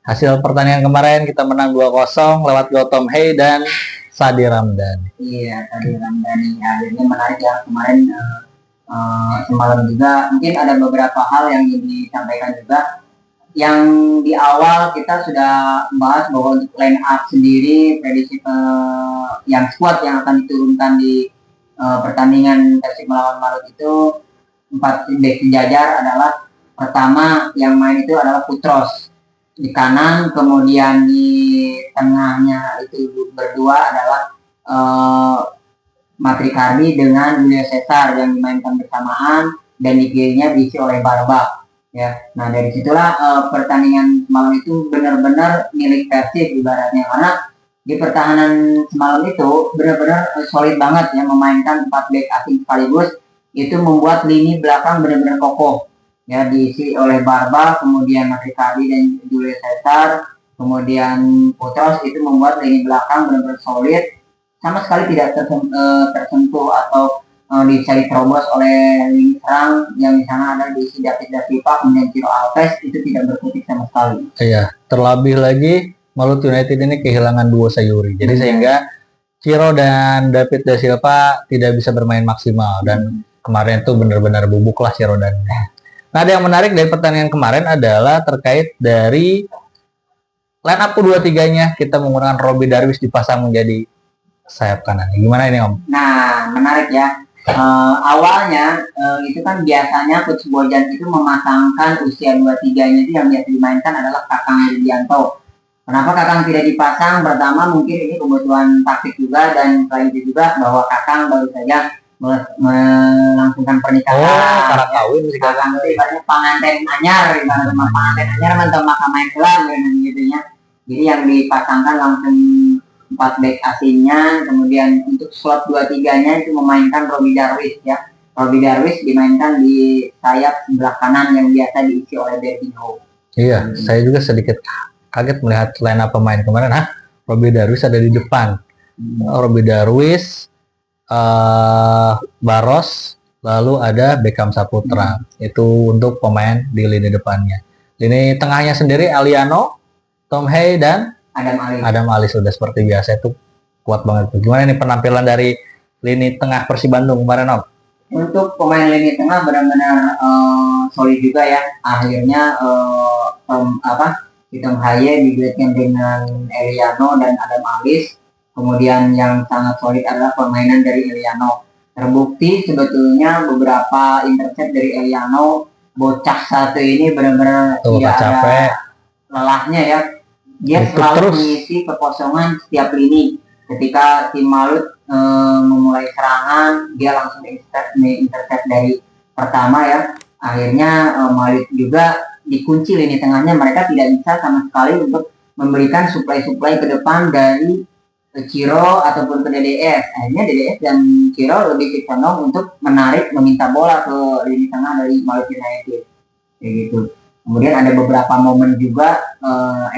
Hasil pertandingan kemarin kita menang 2-0 lewat gol Tom Hey dan Sadi Ramdhani. Iya, Sadi Ramdhani akhirnya menarik ya kemarin. Semalam juga mungkin ada beberapa hal yang disampaikan juga. Yang di awal kita sudah bahas bahwa untuk line up sendiri prediksi yang squad yang akan diturunkan di pertandingan Persib melawan Malut itu 4 back sejajar adalah pertama yang main itu adalah Putros di kanan, kemudian di tengahnya itu berdua adalah Matrikardi dengan Julio Cesar yang dimainkan bersamaan, dan di kirinya diisi oleh Barba ya. Nah dari situlah pertandingan semalam itu benar-benar milik Persib ibaratnya, karena di pertahanan semalam itu benar-benar solid banget ya, memainkan 4 back asing sekaligus. Itu membuat lini belakang benar-benar kokoh ya, diisi oleh Barba, kemudian Matrikardi dan Julio Cesar, kemudian Putros. Itu membuat lini belakang benar-benar solid, sama sekali tidak tersentuh atau bisa diterobos oleh lini serang yang di sana ada diisi David da Silva, kemudian Ciro Alves. Itu tidak berkutik sama sekali. Iya, terlebih lagi Malut United ini kehilangan duo Sayuri, jadi sehingga Ciro dan David da Silva tidak bisa bermain maksimal, dan kemarin tuh benar-benar bubuk lah Ciro dan. Nah, ada yang menarik dari pertandingan kemarin adalah terkait dari line up kedua-tiganya. Kita menggunakan Robby Darwish dipasang menjadi sayap kanan. Gimana ini Om? Nah, menarik ya. Awalnya itu kan biasanya Coach Bojan itu memasangkan usia 23-nya itu yang biasa dimainkan adalah Kakang Widianto. Kenapa Kakang tidak dipasang? Pertama mungkin ini kebutuhan taktik juga, dan selain itu juga bahwa Kakang baru saja melangsungkan pernikahan. Para kawin sih Kakang itu ibaratnya pengantin anyar, ibaratnya pengantin anyar mentah main kelam gitu ya. Jadi yang dipasangkan langsung 4 back asingnya, kemudian untuk slot 2-3-nya itu memainkan Robby Darwish ya. Robby Darwish dimainkan di sayap sebelah kanan yang biasa diisi oleh Bertinho. Iya, saya juga sedikit kaget melihat line up pemain kemarin. Robby Darwish ada di depan. Robby Darwish, Baros, lalu ada Beckham Saputra. Itu untuk pemain di lini depannya. Lini tengahnya sendiri Aliano, Tom Hey dan Adam Ali sudah seperti biasa, itu kuat banget. Gimana nih penampilan dari lini tengah Persib Bandung kemarin Om? Untuk pemain lini tengah benar-benar solid juga ya. Akhirnya Tom Haye diduetkan dengan Eliano dan Adam Alis. Kemudian yang sangat solid adalah permainan dari Eliano. Terbukti sebetulnya beberapa intercept dari Eliano. Bocah satu ini benar-benar tidak ada lelahnya ya. Dia selalu mengisi kekosongan setiap lini. Ketika tim Malut memulai serangan, dia langsung intercept dari pertama ya. Akhirnya Malut juga dikunci lini tengahnya. Mereka tidak bisa sama sekali untuk memberikan suplai-suplai ke depan dari Ciro ataupun ke DDS. Akhirnya DDS dan Ciro lebih condong untuk meminta bola ke lini tengah dari Malut United. Kayak gitu. Kemudian ada beberapa momen juga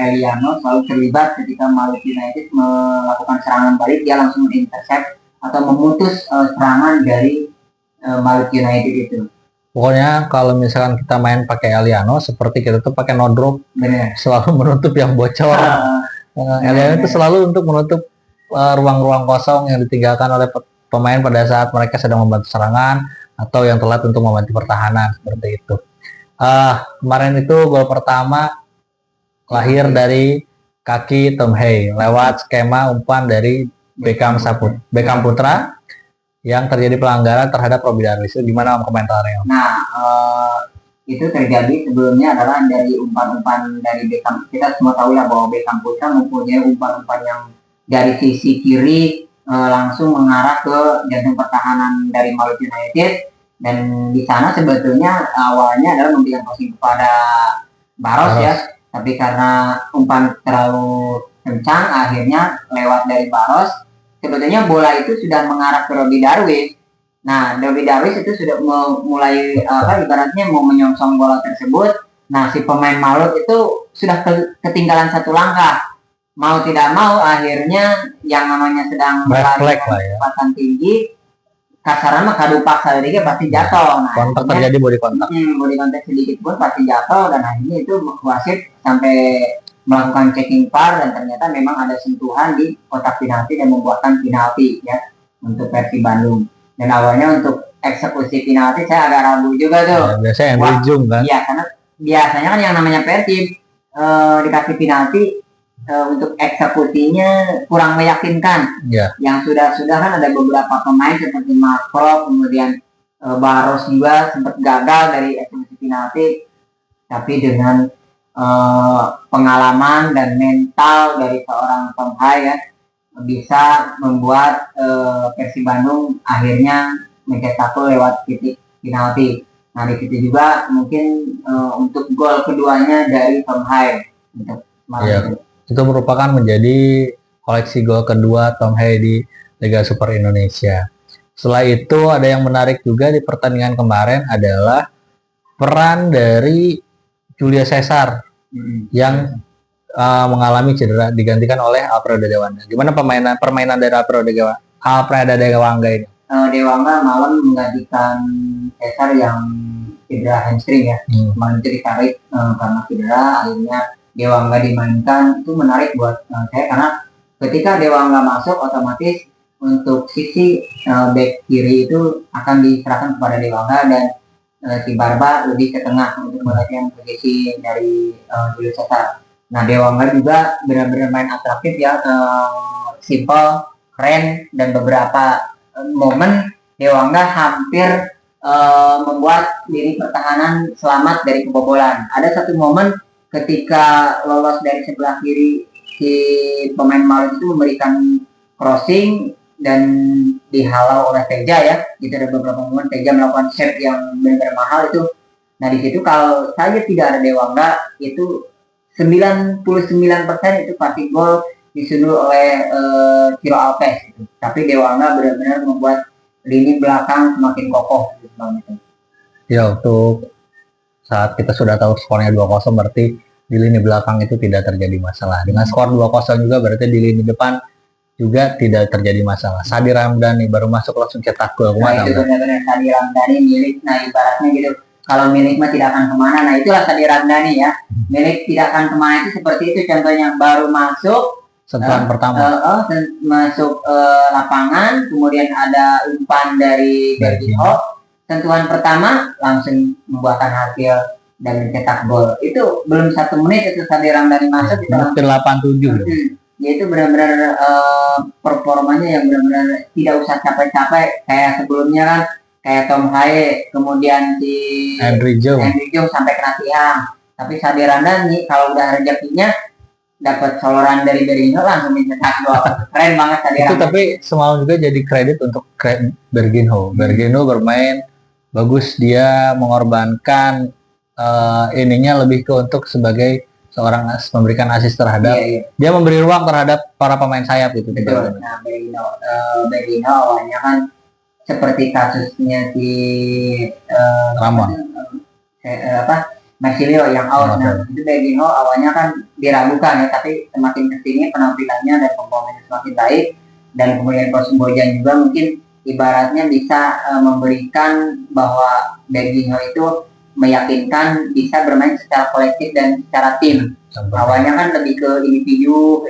Eliano selalu terlibat ketika Malut United melakukan serangan balik, dia langsung intercept atau memutus serangan dari Malut United itu. Pokoknya kalau misalkan kita main pakai Eliano, seperti kita tuh pakai no drop, selalu menutup yang bocor. Eliano itu selalu untuk menutup ruang-ruang kosong yang ditinggalkan oleh pemain pada saat mereka sedang membantu serangan atau yang telat untuk membantu pertahanan, seperti itu. Kemarin itu gol pertama lahir dari kaki Tom Hey lewat skema umpan dari Beckham Putra yang terjadi pelanggaran terhadap Robby Darwish. Gimana Om komentarnya? Nah, itu terjadi sebelumnya adalah dari umpan-umpan dari Beckham. Kita semua tahu ya bahwa Beckham Putra mempunyai umpan-umpan yang dari sisi kiri langsung mengarah ke jantung pertahanan dari Malut United. Dan di sana sebetulnya awalnya adalah memberikan passing kepada Baros ya, tapi karena umpan terlalu kencang akhirnya lewat dari Baros. Sebetulnya bola itu sudah mengarah ke Robby Darwish. Nah, Robby Darwish itu sudah mulai ibaratnya mau menyongsong bola tersebut. Nah, si pemain Malut itu sudah ketinggalan satu langkah. Mau tidak mau akhirnya yang namanya sedang berlari kecepatan tinggi, kasaran mah kadu paksa dia pasti jatuh. Nah, kontak terjadi body contact. Body contact sedikit pun pasti jatuh, dan akhirnya itu wasit sampai melakukan checking VAR dan ternyata memang ada sentuhan di kotak penalti dan membuahkan penalti ya untuk Persib Bandung. Dan awalnya untuk eksekusi penalti saya agak ragu juga tuh. Ya, biasanya Henry Jung kan. Iya, karena biasanya kan yang namanya Persib dikasih penalti untuk eksekusinya kurang meyakinkan. Ya. Yang sudah kan ada beberapa pemain seperti Makro, kemudian Baros juga sempat gagal dari eksekusi penalti, tapi dengan pengalaman dan mental dari seorang Tom Hai ya bisa membuat Persib Bandung akhirnya mencetak gol lewat titik penalti. Nah di situ juga mungkin untuk gol keduanya dari Tom Hai untuk ya, itu merupakan menjadi koleksi gol kedua Tom Hai di Liga Super Indonesia. Setelah itu ada yang menarik juga di pertandingan kemarin adalah peran dari Julio Cesar yang mengalami cedera digantikan oleh Alfredo Dewangga. Gimana permainan dari Alfredo Dewangga ini? Dewangga malam menggantikan Cesar yang cedera hamstring ya. Kemarin itu ditarik karena cedera, akhirnya Dewangga dimainkan. Itu menarik buat saya karena ketika Dewangga masuk otomatis untuk sisi back kiri itu akan diserahkan kepada Dewangga dan si Barba lebih ke tengah untuk menggantikan posisi dari Julio Cesar. Nah Dewangga juga benar-benar main atraktif ya, simple, keren, dan beberapa momen Dewangga hampir membuat diri pertahanan selamat dari kebobolan. Ada satu momen ketika lolos dari sebelah kiri si pemain Malang itu memberikan crossing dan dihalau oleh Teja ya. Itu ada beberapa momen Teja melakukan save yang benar-benar mahal itu. Nah di situ kalau saja tidak ada Dewangga itu 99% itu pasti gol disusul oleh Ciro Alves gitu. Tapi Dewangga benar-benar membuat lini belakang semakin kokoh gitu. Ya, untuk saat kita sudah tahu skornya 2-0 berarti di lini belakang itu tidak terjadi masalah. Dengan skor 2-0 juga berarti di lini depan juga tidak terjadi masalah. Sadi Ramdhani baru masuk langsung cetak gol. Nah itu benar-benar Sadi Ramdhani milik. Nah ibaratnya gitu, kalau milik mah tidak akan kemana. Nah itulah Sadi Ramdhani ya. Milik tidak akan kemana itu seperti itu contohnya, baru masuk sentuhan pertama masuk lapangan, kemudian ada umpan dari Berginho, sentuhan pertama langsung membuahkan hasil dan mencetak gol. Itu belum 1 menit itu Sadi Ramdhani masuk itu menit 87. Ya itu benar-benar performanya yang benar-benar tidak usah capek-capek kayak sebelumnya kan, kayak Tom Hai, kemudian si Henry Jung sampai kena tiang. Tapi Sadi Ramdhani kalau udah rezekinya dapat soloran dari Berginho langsung mencetak gol. Keren banget Sadi Ramdhani. Itu tapi semalam juga jadi kredit untuk Berginho. Berginho bermain bagus, dia mengorbankan ininya lebih ke untuk sebagai seorang memberikan asis terhadap dia memberi ruang terhadap para pemain sayap gitu. Betul. Nah Berginho awalnya kan seperti kasusnya si Rama Marsilio yang out. Nah itu Berginho awalnya kan diragukan ya, tapi semakin kesini penampilannya dan performanya semakin baik, dan kemudian Coach Bojan juga mungkin ibaratnya bisa memberikan bahwa Berginho itu meyakinkan bisa bermain secara kolektif dan secara tim. Awalnya kan lebih ke individu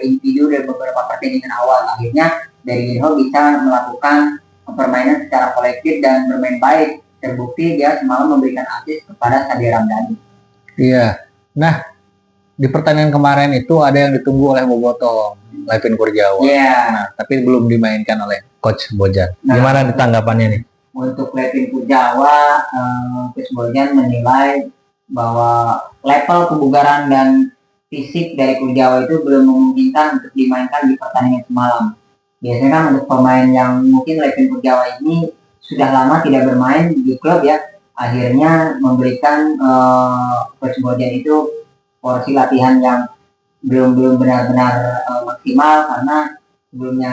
dari beberapa pertandingan awal, akhirnya Berginho bisa melakukan permainan secara kolektif dan bermain baik. Terbukti dia semalam memberikan asis kepada Sadi Ramdhani. Iya. Nah di pertandingan kemarin itu ada yang ditunggu oleh Boboto, Levin Kurjawa. Nah tapi belum dimainkan oleh Coach Bojan. Gimana ditanggapannya nih? Untuk Levin Kurjawa, Coach Bojan menilai bahwa level kebugaran dan fisik dari Kurjawa itu belum memungkinkan untuk dimainkan di pertandingan semalam. Biasanya kan untuk pemain yang mungkin Levin Kurjawa ini sudah lama tidak bermain di klub ya, akhirnya memberikan Coach Bojan itu porsi latihan yang belum benar-benar maksimal, karena sebelumnya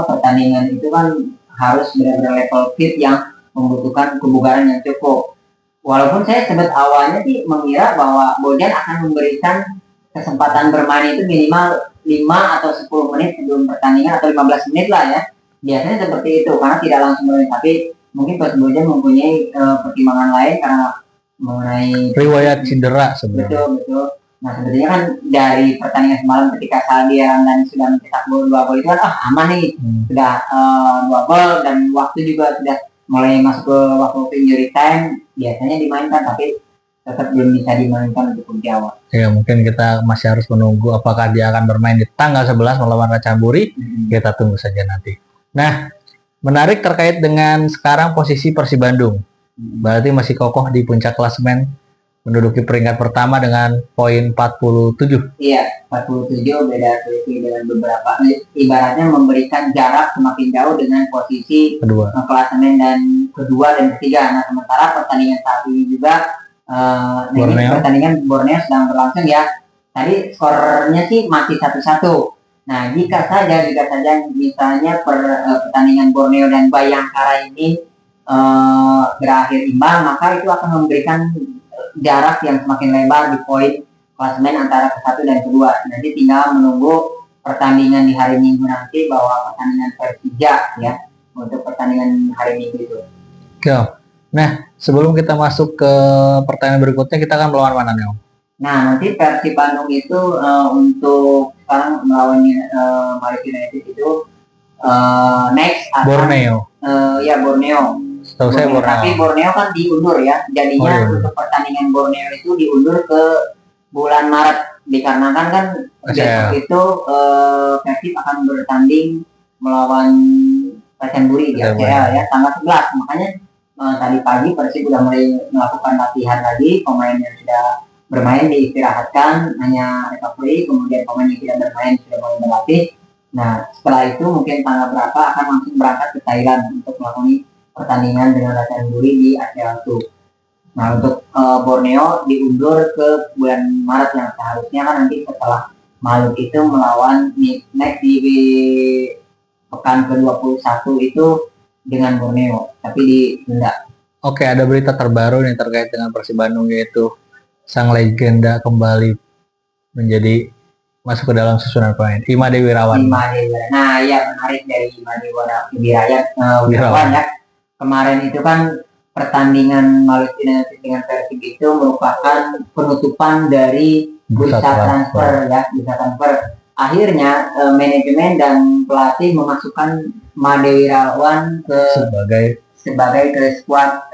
pertandingan itu kan harus benar-benar level fit yang membutuhkan kebugaran yang cukup. Walaupun saya sempat awalnya sih mengira bahwa Bojan akan memberikan kesempatan bermain itu minimal 5 atau 10 menit sebelum pertandingan atau 15 menit lah ya. Biasanya seperti itu karena tidak langsung bermain, tapi mungkin Coach Bojan mempunyai pertimbangan lain karena mengenai riwayat cedera sebenarnya. Betul. Nah sebetulnya kan dari pertandingan semalam ketika Saldi dan sudah mencetak gol 2 gol itu kan aman nih, sudah 2 gol dan waktu juga sudah mulai masuk ke waktu injury time, biasanya dimainkan tapi tetap belum bisa dimainkan untuk Jawa. Ya mungkin kita masih harus menunggu apakah dia akan bermain di tanggal 11 melawan Ratchaburi. Kita tunggu saja nanti. Nah, menarik terkait dengan sekarang posisi Persib Bandung. Berarti masih kokoh di puncak klasemen, menduduki peringkat pertama dengan poin 47. Iya, 47 beda selisih dengan beberapa. Ibaratnya memberikan jarak semakin jauh dengan posisi kedua klasemen dan kedua dan ketiga. Nah, sementara pertandingan saat ini juga ini pertandingan Borneo sedang berlangsung ya. Tadi skornya sih masih 1-1. Nah, jika saja misalnya pertandingan Borneo dan Bayangkara ini berakhir imbang, maka itu akan memberikan jarak yang semakin lebar di poin klasemen antara ke-1 dan kedua. Nanti tinggal menunggu pertandingan di hari Minggu nanti bahwa pertandingan Persija ya untuk pertandingan hari Minggu itu. Nah, sebelum kita masuk ke pertandingan berikutnya, kita akan melawan mana nih, Om? Nah, nanti Persib Bandung itu untuk sekarang melawan Malaysia United itu next akan Borneo. Ya Borneo. Setahu saya Borneo. Tapi Borneo kan diundur ya. Jadinya untuk pertandingan Borneo itu diundur ke bulan Maret dikarenakan kan besok itu Persib akan bertanding melawan Ratchaburi di ACL ya tanggal 11. Makanya tadi pagi Persib sudah mulai melakukan latihan lagi, pemain yang sudah bermain diistirahatkan hanya recovery, kemudian pemain yang tidak bermain sudah mulai berlatih. Nah setelah itu mungkin tanggal berapa akan langsung berangkat ke Thailand untuk melakukan pertandingan dengan Ratchaburi di ACL 2. Nah untuk Borneo diundur ke bulan Maret yang seharusnya kan nanti setelah Maluku itu melawan next di pekan ke-21 itu dengan Borneo, tapi ditunda. Oke, ada berita terbaru nih terkait dengan Persib Bandung, yaitu sang legenda kembali menjadi masuk ke dalam susunan pemain, Imade Wirawan. Nah, ya menarik dari Imade Wirawan ya. Kemarin itu kan pertandingan Maluku United dengan Persib itu merupakan penutupan dari bursa transfer ya, bursa transfer. Akhirnya manajemen dan pelatih memasukkan Imade Wirawan sebagai ke skuad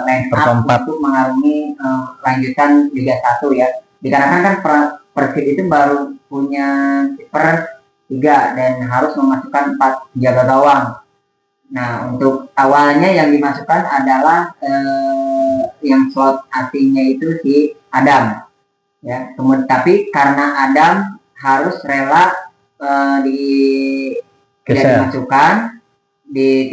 line up untuk mengarungi lanjutan Liga 1 ya. Dikarenakan kan Persib itu baru punya kiper 3 dan harus memasukkan 4 penjaga gawang. Nah, untuk awalnya yang dimasukkan adalah yang slot asingnya itu si Adam. Ya, kemudian tapi karena Adam harus rela tidak dimasukkan di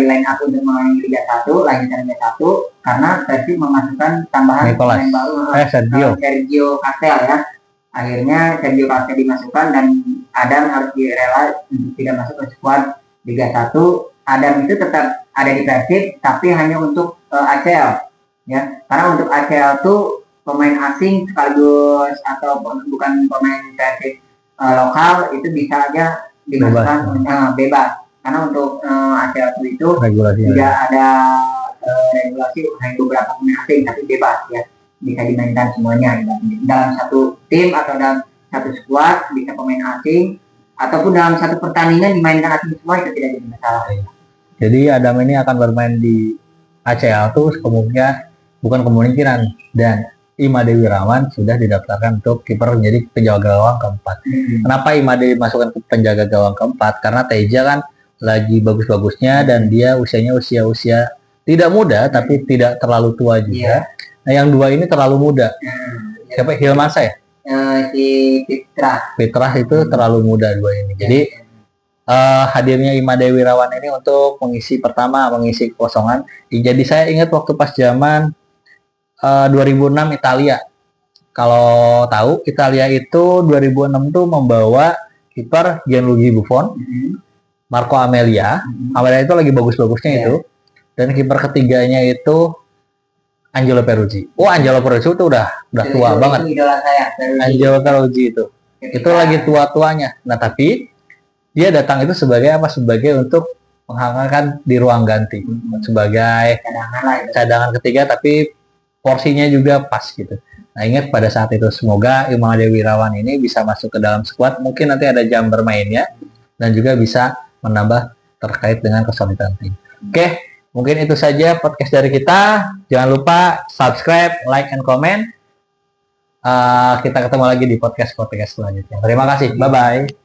line up untuk mengalami Liga 1, lanjutan Liga 1 karena Persib memasukkan tambahan pemain baru Sergio Castel ya. Akhirnya Sergio Castel dimasukkan dan Adam harus direla untuk tidak masuk ke skuad Liga 1. Adam itu tetap ada di Persib tapi hanya untuk ACL ya. Karena untuk ACL itu pemain asing sekaligus atau bukan pemain Persib lokal itu bisa aja dimasukkan bebas. Karena untuk ACL itu tidak ada regulasi hanya beberapa pemain asing tapi bebas ya, bisa dimainkan semuanya dalam satu tim atau dalam satu skuad bisa pemain asing ataupun dalam satu pertandingan dimainkan asing semua itu tidak jadi masalah. Jadi Adam ini akan bermain di ACL tuh kemungkinan dan Imade Wirawan sudah didaftarkan untuk kiper menjadi penjaga gawang keempat. Kenapa Imade dimasukkan ke penjaga gawang keempat? Karena Teja kan lagi bagus-bagusnya dan dia usia tidak muda tapi tidak terlalu tua juga. Nah yang dua ini terlalu muda. Siapa? Hilmasa ya? Si Fitrah itu terlalu muda dua ini. Jadi hadirnya Imade Wirawan ini untuk mengisi kekosongan. Jadi saya ingat waktu pas zaman 2006 Italia. Kalau tahu Italia itu 2006 tuh membawa kiper Gianluigi Buffon, Marco Amelia itu lagi bagus-bagusnya itu, dan kiper ketiganya itu Angelo Peruzzi. Angelo Peruzzi itu udah tua banget. Angelo Peruzzi itu lagi tua-tuanya. Nah tapi dia datang itu sebagai untuk menghangatkan di ruang ganti, sebagai cadangan ketiga, tapi porsinya juga pas gitu. Nah, ingat pada saat itu semoga Imam Dewi Wirawan ini bisa masuk ke dalam squad. Mungkin nanti ada jam bermainnya dan juga bisa menambah terkait dengan kesulitan tim. Oke, mungkin itu saja podcast dari kita. Jangan lupa subscribe, like, and comment. Kita ketemu lagi di podcast selanjutnya. Terima kasih. Bye-bye.